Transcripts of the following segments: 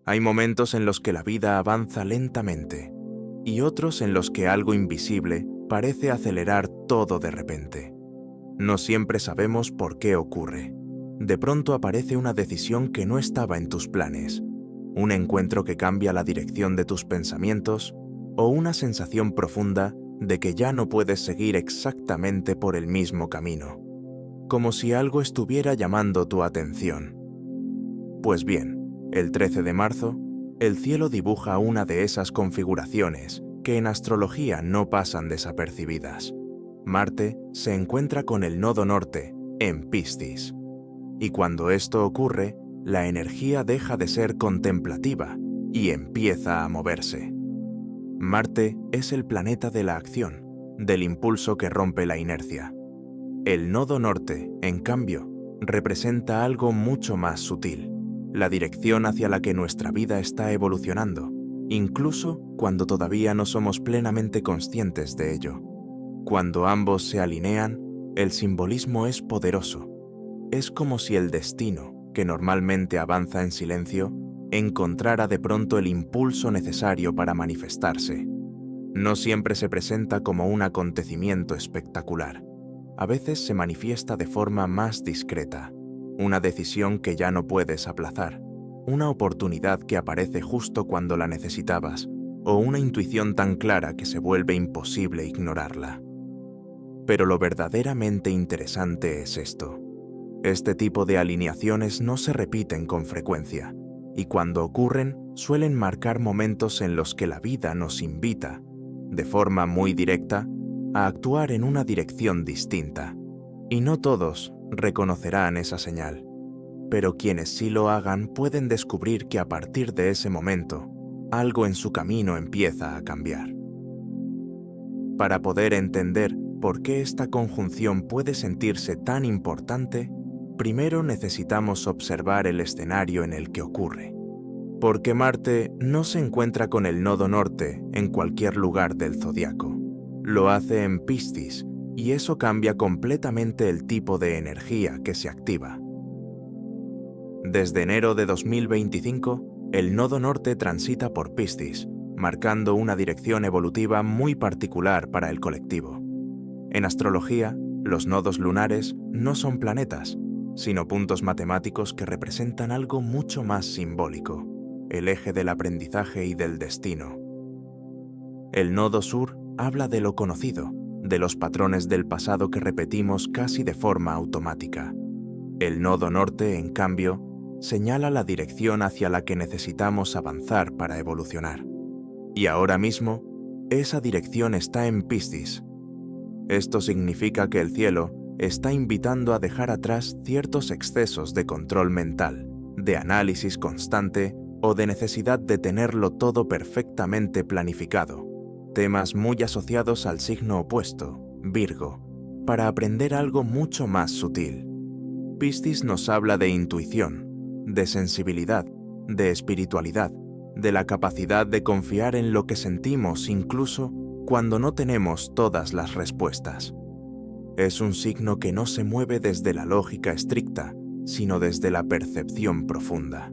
Hay momentos en los que la vida avanza lentamente y otros en los que algo invisible parece acelerar todo de repente. No siempre sabemos por qué ocurre. De pronto aparece una decisión que no estaba en tus planes, un encuentro que cambia la dirección de tus pensamientos o una sensación profunda de que ya no puedes seguir exactamente por el mismo camino, como si algo estuviera llamando tu atención. Pues bien, el 13 de marzo, el cielo dibuja una de esas configuraciones que en astrología no pasan desapercibidas. Marte se encuentra con el nodo norte, en Piscis. Y cuando esto ocurre, la energía deja de ser contemplativa y empieza a moverse. Marte es el planeta de la acción, del impulso que rompe la inercia. El nodo norte, en cambio, representa algo mucho más sutil, la dirección hacia la que nuestra vida está evolucionando, incluso cuando todavía no somos plenamente conscientes de ello. Cuando ambos se alinean, el simbolismo es poderoso. Es como si el destino, que normalmente avanza en silencio, encontrara de pronto el impulso necesario para manifestarse. No siempre se presenta como un acontecimiento espectacular. A veces se manifiesta de forma más discreta, una decisión que ya no puedes aplazar, una oportunidad que aparece justo cuando la necesitabas, o una intuición tan clara que se vuelve imposible ignorarla. Pero lo verdaderamente interesante es esto. Este tipo de alineaciones no se repiten con frecuencia, y cuando ocurren suelen marcar momentos en los que la vida nos invita, de forma muy directa, a actuar en una dirección distinta. Y no todos reconocerán esa señal, pero quienes sí lo hagan pueden descubrir que a partir de ese momento, algo en su camino empieza a cambiar. Para poder entender por qué esta conjunción puede sentirse tan importante, primero necesitamos observar el escenario en el que ocurre. Porque Marte no se encuentra con el nodo norte en cualquier lugar del zodiaco. Lo hace en Piscis, y eso cambia completamente el tipo de energía que se activa. Desde enero de 2025, el nodo norte transita por Piscis, marcando una dirección evolutiva muy particular para el colectivo. En astrología, los nodos lunares no son planetas, sino puntos matemáticos que representan algo mucho más simbólico, el eje del aprendizaje y del destino. El nodo sur habla de lo conocido, de los patrones del pasado que repetimos casi de forma automática. El nodo norte, en cambio, señala la dirección hacia la que necesitamos avanzar para evolucionar. Y ahora mismo, esa dirección está en Piscis. Esto significa que el cielo está invitando a dejar atrás ciertos excesos de control mental, de análisis constante o de necesidad de tenerlo todo perfectamente planificado, temas muy asociados al signo opuesto, Virgo, para aprender algo mucho más sutil. Piscis nos habla de intuición, de sensibilidad, de espiritualidad, de la capacidad de confiar en lo que sentimos incluso cuando no tenemos todas las respuestas. Es un signo que no se mueve desde la lógica estricta, sino desde la percepción profunda.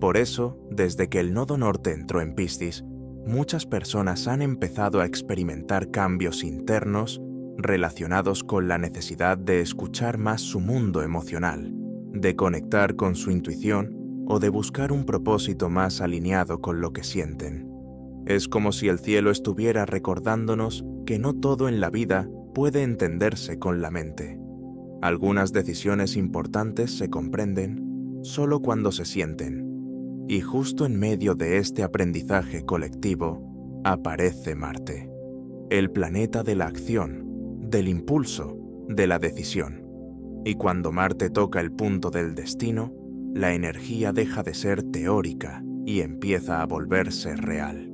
Por eso, desde que el nodo norte entró en Piscis, muchas personas han empezado a experimentar cambios internos relacionados con la necesidad de escuchar más su mundo emocional, de conectar con su intuición o de buscar un propósito más alineado con lo que sienten. Es como si el cielo estuviera recordándonos que no todo en la vida puede entenderse con la mente. Algunas decisiones importantes se comprenden solo cuando se sienten. Y justo en medio de este aprendizaje colectivo aparece Marte, el planeta de la acción, del impulso, de la decisión. Y cuando Marte toca el punto del destino, la energía deja de ser teórica y empieza a volverse real.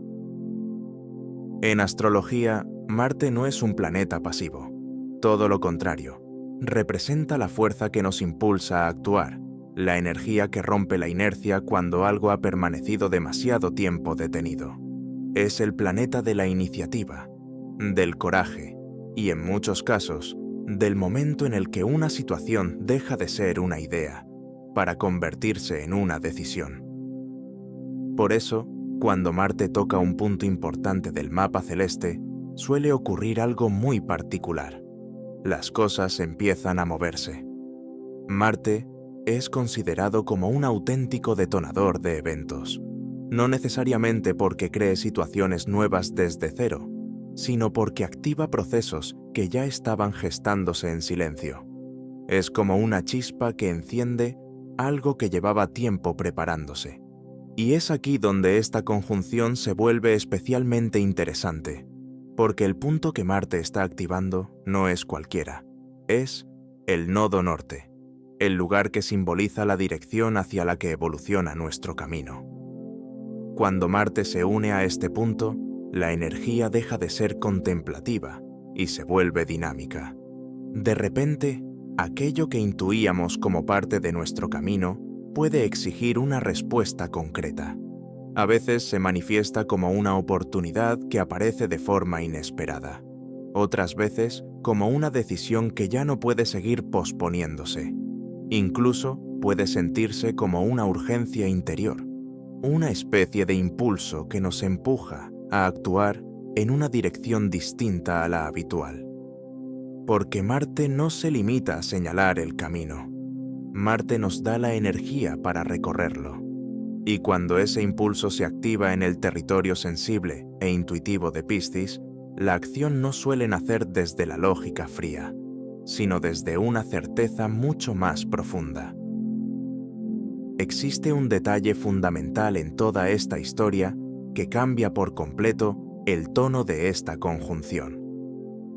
En astrología, Marte no es un planeta pasivo. Todo lo contrario, representa la fuerza que nos impulsa a actuar, la energía que rompe la inercia cuando algo ha permanecido demasiado tiempo detenido. Es el planeta de la iniciativa, del coraje y, en muchos casos, del momento en el que una situación deja de ser una idea para convertirse en una decisión. Por eso, cuando Marte toca un punto importante del mapa celeste, suele ocurrir algo muy particular. Las cosas empiezan a moverse. Marte es considerado como un auténtico detonador de eventos, no necesariamente porque cree situaciones nuevas desde cero, sino porque activa procesos que ya estaban gestándose en silencio. Es como una chispa que enciende algo que llevaba tiempo preparándose. Y es aquí donde esta conjunción se vuelve especialmente interesante, porque el punto que Marte está activando no es cualquiera, es el nodo norte, el lugar que simboliza la dirección hacia la que evoluciona nuestro camino. Cuando Marte se une a este punto, la energía deja de ser contemplativa y se vuelve dinámica. De repente, aquello que intuíamos como parte de nuestro camino puede exigir una respuesta concreta. A veces se manifiesta como una oportunidad que aparece de forma inesperada. Otras veces como una decisión que ya no puede seguir posponiéndose. Incluso puede sentirse como una urgencia interior, una especie de impulso que nos empuja a actuar en una dirección distinta a la habitual. Porque Marte no se limita a señalar el camino. Marte nos da la energía para recorrerlo. Y cuando ese impulso se activa en el territorio sensible e intuitivo de Piscis, la acción no suele nacer desde la lógica fría, sino desde una certeza mucho más profunda. Existe un detalle fundamental en toda esta historia que cambia por completo el tono de esta conjunción.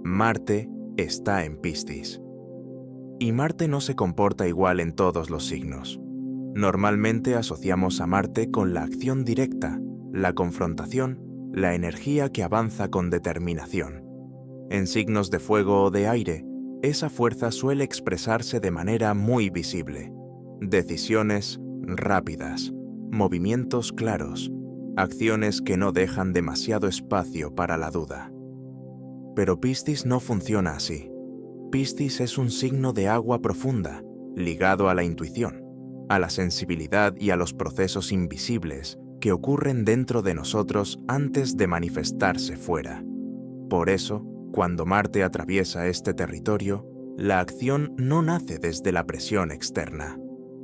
Marte está en Piscis. Y Marte no se comporta igual en todos los signos. Normalmente asociamos a Marte con la acción directa, la confrontación, la energía que avanza con determinación. En signos de fuego o de aire, esa fuerza suele expresarse de manera muy visible. Decisiones rápidas, movimientos claros, acciones que no dejan demasiado espacio para la duda. Pero Piscis no funciona así. Piscis es un signo de agua profunda, ligado a la intuición, a la sensibilidad y a los procesos invisibles que ocurren dentro de nosotros antes de manifestarse fuera. Por eso, cuando Marte atraviesa este territorio, la acción no nace desde la presión externa,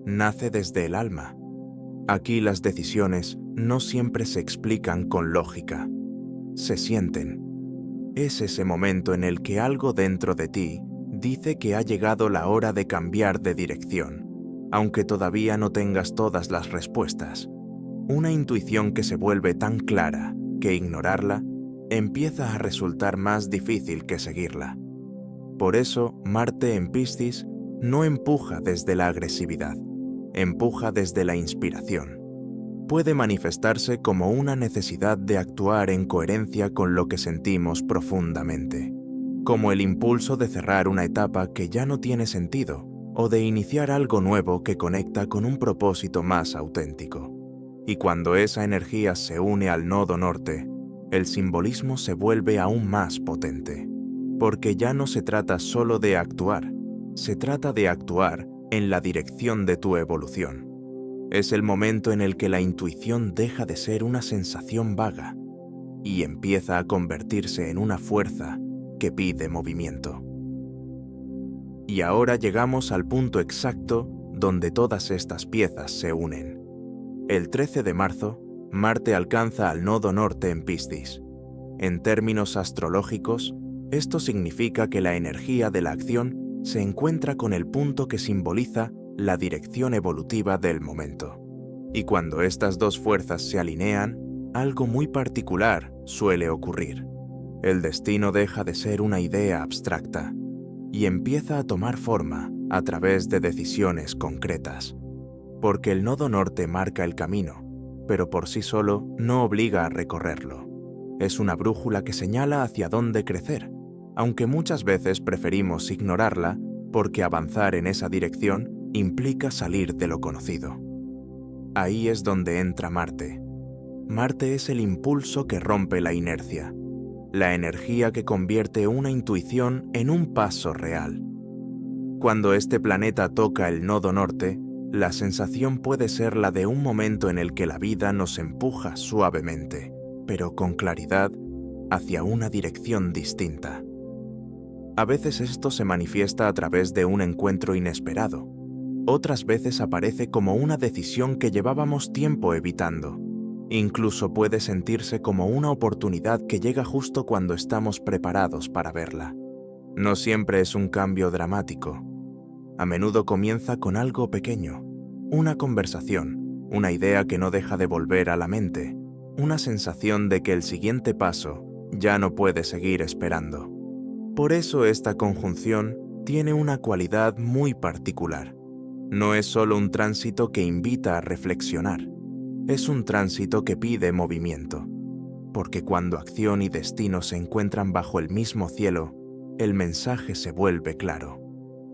nace desde el alma. Aquí las decisiones no siempre se explican con lógica, se sienten. Es ese momento en el que algo dentro de ti dice que ha llegado la hora de cambiar de dirección, aunque todavía no tengas todas las respuestas. Una intuición que se vuelve tan clara que ignorarla empieza a resultar más difícil que seguirla. Por eso, Marte en Piscis no empuja desde la agresividad, empuja desde la inspiración. Puede manifestarse como una necesidad de actuar en coherencia con lo que sentimos profundamente, como el impulso de cerrar una etapa que ya no tiene sentido o de iniciar algo nuevo que conecta con un propósito más auténtico. Y cuando esa energía se une al nodo norte, el simbolismo se vuelve aún más potente, porque ya no se trata solo de actuar, se trata de actuar en la dirección de tu evolución. Es el momento en el que la intuición deja de ser una sensación vaga y empieza a convertirse en una fuerza que pide movimiento. Y ahora llegamos al punto exacto donde todas estas piezas se unen. El 13 de marzo, Marte alcanza al nodo norte en Piscis. En términos astrológicos, esto significa que la energía de la acción se encuentra con el punto que simboliza la dirección evolutiva del momento. Y cuando estas dos fuerzas se alinean, algo muy particular suele ocurrir. El destino deja de ser una idea abstracta y empieza a tomar forma a través de decisiones concretas. Porque el nodo norte marca el camino, pero por sí solo no obliga a recorrerlo. Es una brújula que señala hacia dónde crecer, aunque muchas veces preferimos ignorarla porque avanzar en esa dirección implica salir de lo conocido. Ahí es donde entra Marte. Marte es el impulso que rompe la inercia, la energía que convierte una intuición en un paso real. Cuando este planeta toca el nodo norte, La sensación puede ser la de un momento en el que la vida nos empuja suavemente, pero con claridad, hacia una dirección distinta. A veces esto se manifiesta a través de un encuentro inesperado. Otras veces aparece como una decisión que llevábamos tiempo evitando. Incluso puede sentirse como una oportunidad que llega justo cuando estamos preparados para verla. No siempre es un cambio dramático. A menudo comienza con algo pequeño, una conversación, una idea que no deja de volver a la mente, una sensación de que el siguiente paso ya no puede seguir esperando. Por eso esta conjunción tiene una cualidad muy particular. No es solo un tránsito que invita a reflexionar, es un tránsito que pide movimiento, porque cuando acción y destino se encuentran bajo el mismo cielo, el mensaje se vuelve claro.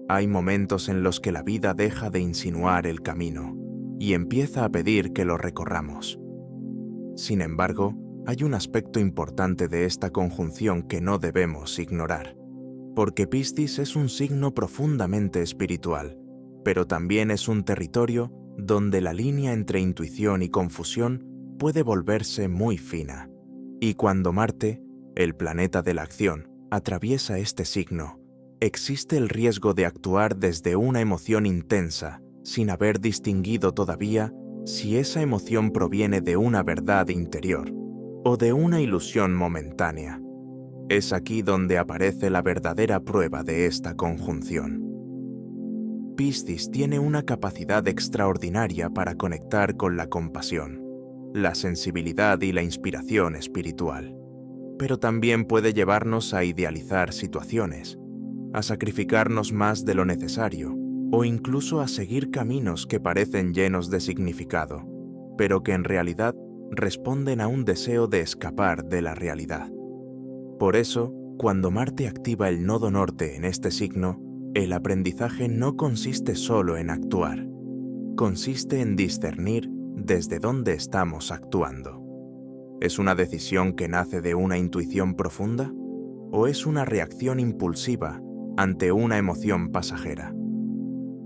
Hay momentos en los que la vida deja de insinuar el camino y empieza a pedir que lo recorramos. Sin embargo, hay un aspecto importante de esta conjunción que no debemos ignorar, porque Piscis es un signo profundamente espiritual, pero también es un territorio donde la línea entre intuición y confusión puede volverse muy fina. Y cuando Marte, el planeta de la acción, atraviesa este signo, existe el riesgo de actuar desde una emoción intensa, sin haber distinguido todavía si esa emoción proviene de una verdad interior o de una ilusión momentánea. Es aquí donde aparece la verdadera prueba de esta conjunción. Piscis tiene una capacidad extraordinaria para conectar con la compasión, la sensibilidad y la inspiración espiritual, pero también puede llevarnos a idealizar situaciones, a sacrificarnos más de lo necesario o incluso a seguir caminos que parecen llenos de significado, pero que en realidad responden a un deseo de escapar de la realidad. Por eso, cuando Marte activa el nodo norte en este signo, el aprendizaje no consiste solo en actuar, consiste en discernir desde dónde estamos actuando. ¿Es una decisión que nace de una intuición profunda? ¿O es una reacción impulsiva ante una emoción pasajera?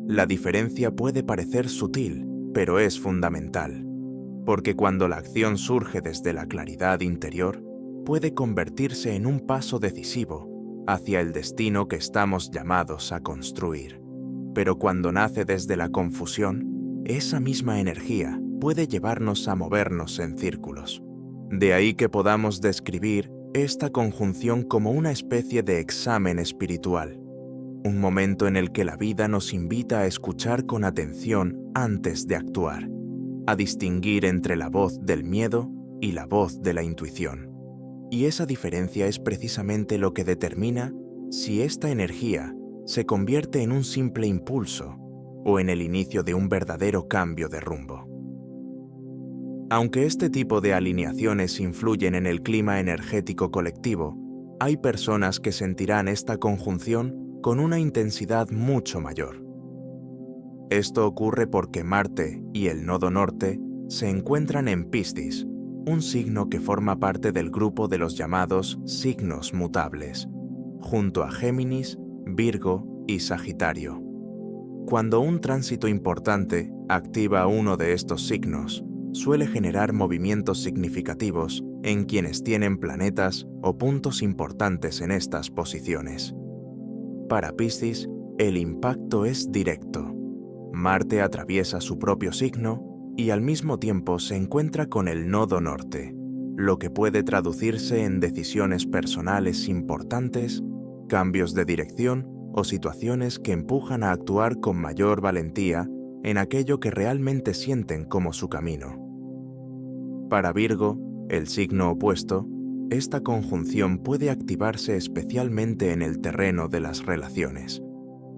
La diferencia puede parecer sutil, pero es fundamental, porque cuando la acción surge desde la claridad interior, puede convertirse en un paso decisivo hacia el destino que estamos llamados a construir. Pero cuando nace desde la confusión, esa misma energía puede llevarnos a movernos en círculos. De ahí que podamos describir esta conjunción como una especie de examen espiritual, un momento en el que la vida nos invita a escuchar con atención antes de actuar, a distinguir entre la voz del miedo y la voz de la intuición. Y esa diferencia es precisamente lo que determina si esta energía se convierte en un simple impulso o en el inicio de un verdadero cambio de rumbo. Aunque este tipo de alineaciones influyen en el clima energético colectivo, hay personas que sentirán esta conjunción con una intensidad mucho mayor. Esto ocurre porque Marte y el nodo norte se encuentran en Piscis, un signo que forma parte del grupo de los llamados signos mutables, junto a Géminis, Virgo y Sagitario. Cuando un tránsito importante activa uno de estos signos, suele generar movimientos significativos en quienes tienen planetas o puntos importantes en estas posiciones. Para Piscis, el impacto es directo. Marte atraviesa su propio signo y al mismo tiempo se encuentra con el nodo norte, lo que puede traducirse en decisiones personales importantes, cambios de dirección o situaciones que empujan a actuar con mayor valentía en aquello que realmente sienten como su camino. Para Virgo, el signo opuesto, esta conjunción puede activarse especialmente en el terreno de las relaciones.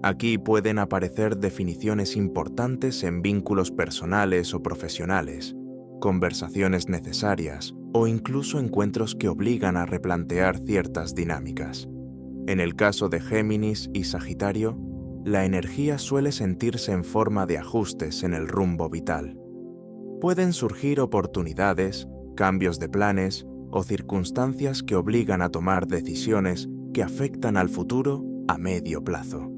Aquí pueden aparecer definiciones importantes en vínculos personales o profesionales, conversaciones necesarias o incluso encuentros que obligan a replantear ciertas dinámicas. En el caso de Géminis y Sagitario, la energía suele sentirse en forma de ajustes en el rumbo vital. Pueden surgir oportunidades, cambios de planes o circunstancias que obligan a tomar decisiones que afectan al futuro a medio plazo.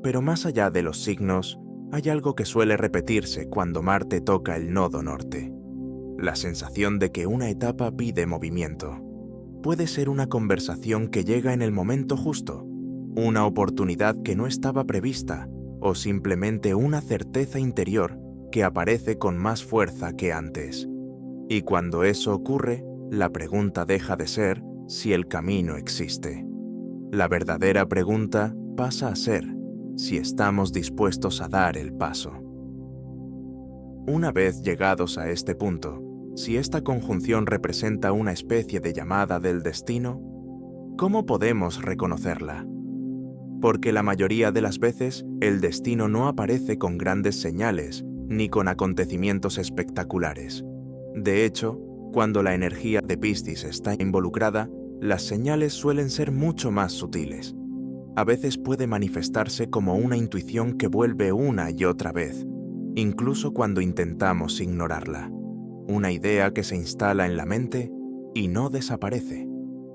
Pero más allá de los signos, hay algo que suele repetirse cuando Marte toca el nodo norte. La sensación de que una etapa pide movimiento. Puede ser una conversación que llega en el momento justo, una oportunidad que no estaba prevista, o simplemente una certeza interior que aparece con más fuerza que antes. Y cuando eso ocurre, la pregunta deja de ser si el camino existe. La verdadera pregunta pasa a ser si estamos dispuestos a dar el paso. Una vez llegados a este punto, si esta conjunción representa una especie de llamada del destino, ¿cómo podemos reconocerla? Porque la mayoría de las veces el destino no aparece con grandes señales ni con acontecimientos espectaculares. De hecho, cuando la energía de Piscis está involucrada, las señales suelen ser mucho más sutiles. A veces puede manifestarse como una intuición que vuelve una y otra vez, incluso cuando intentamos ignorarla. Una idea que se instala en la mente y no desaparece.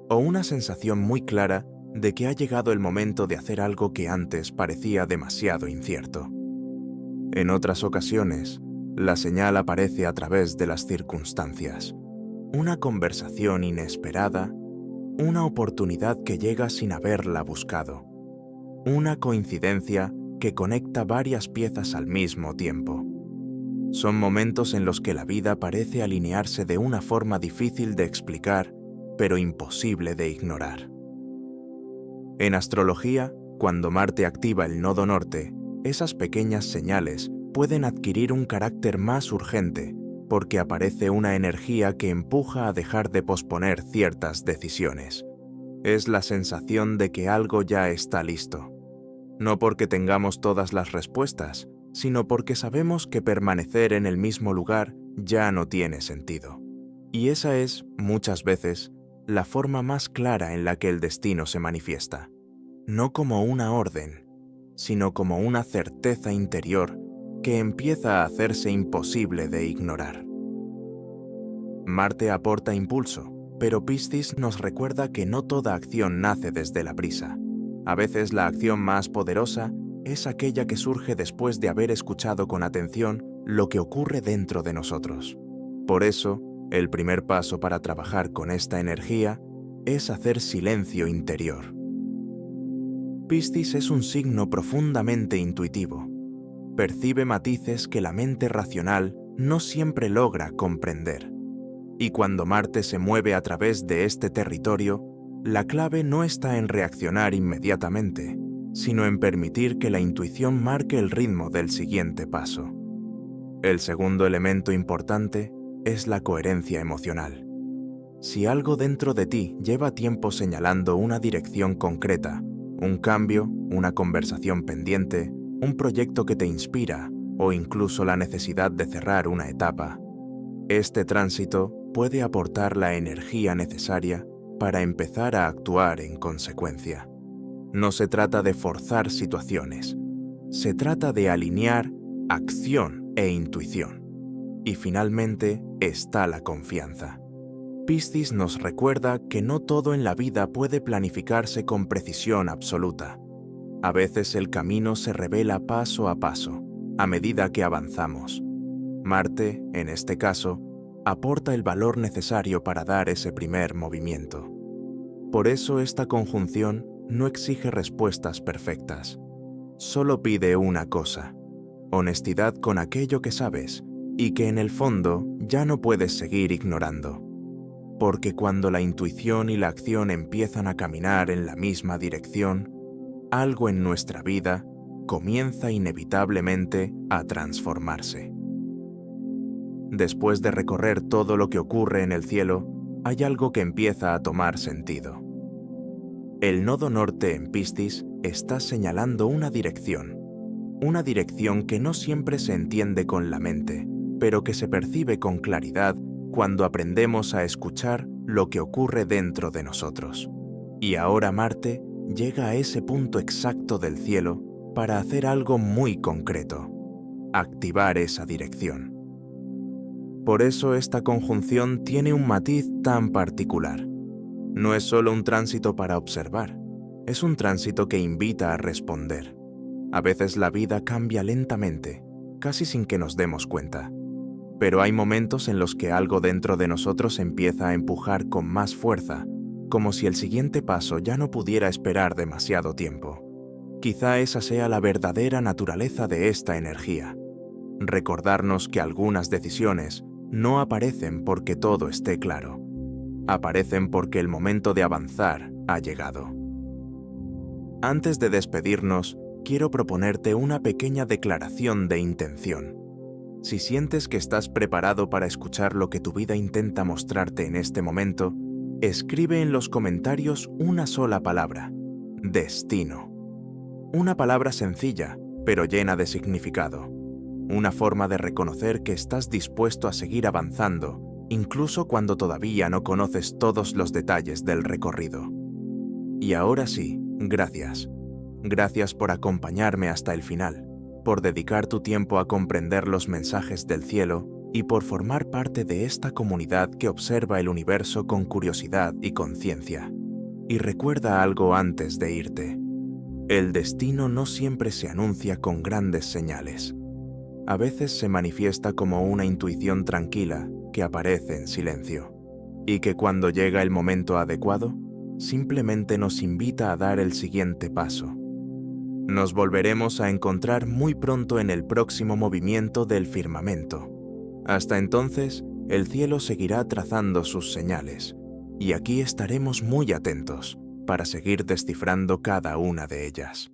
O una sensación muy clara de que ha llegado el momento de hacer algo que antes parecía demasiado incierto. En otras ocasiones, la señal aparece a través de las circunstancias. Una conversación inesperada, una oportunidad que llega sin haberla buscado, una coincidencia que conecta varias piezas al mismo tiempo. Son momentos en los que la vida parece alinearse de una forma difícil de explicar, pero imposible de ignorar. En astrología, cuando Marte activa el nodo norte, esas pequeñas señales pueden adquirir un carácter más urgente porque aparece una energía que empuja a dejar de posponer ciertas decisiones. Es la sensación de que algo ya está listo. No porque tengamos todas las respuestas, sino porque sabemos que permanecer en el mismo lugar ya no tiene sentido. Y esa es, muchas veces, la forma más clara en la que el destino se manifiesta. No como una orden, sino como una certeza interior que empieza a hacerse imposible de ignorar. Marte aporta impulso, pero Piscis nos recuerda que no toda acción nace desde la prisa. A veces la acción más poderosa es aquella que surge después de haber escuchado con atención lo que ocurre dentro de nosotros. Por eso, el primer paso para trabajar con esta energía es hacer silencio interior. Piscis es un signo profundamente intuitivo. Percibe matices que la mente racional no siempre logra comprender. Y cuando Marte se mueve a través de este territorio, la clave no está en reaccionar inmediatamente, sino en permitir que la intuición marque el ritmo del siguiente paso. El segundo elemento importante es la coherencia emocional. Si algo dentro de ti lleva tiempo señalando una dirección concreta, un cambio, una conversación pendiente, un proyecto que te inspira o incluso la necesidad de cerrar una etapa, este tránsito puede aportar la energía necesaria para empezar a actuar en consecuencia. No se trata de forzar situaciones, se trata de alinear acción e intuición. Y finalmente está la confianza. Piscis nos recuerda que no todo en la vida puede planificarse con precisión absoluta. A veces el camino se revela paso a paso, a medida que avanzamos. Marte, en este caso, aporta el valor necesario para dar ese primer movimiento. Por eso esta conjunción no exige respuestas perfectas. Solo pide una cosa: honestidad con aquello que sabes y que en el fondo ya no puedes seguir ignorando. Porque cuando la intuición y la acción empiezan a caminar en la misma dirección, algo en nuestra vida comienza inevitablemente a transformarse. Después de recorrer todo lo que ocurre en el cielo, hay algo que empieza a tomar sentido. El nodo norte en Piscis está señalando una dirección que no siempre se entiende con la mente, pero que se percibe con claridad cuando aprendemos a escuchar lo que ocurre dentro de nosotros. Y ahora Marte llega a ese punto exacto del cielo para hacer algo muy concreto: activar esa dirección. Por eso esta conjunción tiene un matiz tan particular. No es solo un tránsito para observar, es un tránsito que invita a responder, A veces la vida cambia lentamente, casi sin que nos demos cuenta. Pero hay momentos en los que algo dentro de nosotros empieza a empujar con más fuerza, como si el siguiente paso ya no pudiera esperar demasiado tiempo. Quizá esa sea la verdadera naturaleza de esta energía. Recordarnos que algunas decisiones no aparecen porque todo esté claro. Aparecen porque el momento de avanzar ha llegado. Antes de despedirnos, quiero proponerte una pequeña declaración de intención. Si sientes que estás preparado para escuchar lo que tu vida intenta mostrarte en este momento, escribe en los comentarios una sola palabra: destino. Una palabra sencilla, pero llena de significado. Una forma de reconocer que estás dispuesto a seguir avanzando, incluso cuando todavía no conoces todos los detalles del recorrido. Y ahora sí, gracias. Gracias por acompañarme hasta el final, por dedicar tu tiempo a comprender los mensajes del cielo y por formar parte de esta comunidad que observa el universo con curiosidad y conciencia. Y recuerda algo antes de irte. El destino no siempre se anuncia con grandes señales. A veces se manifiesta como una intuición tranquila que aparece en silencio, y que cuando llega el momento adecuado, simplemente nos invita a dar el siguiente paso. Nos volveremos a encontrar muy pronto en el próximo movimiento del firmamento. Hasta entonces, el cielo seguirá trazando sus señales, y aquí estaremos muy atentos para seguir descifrando cada una de ellas.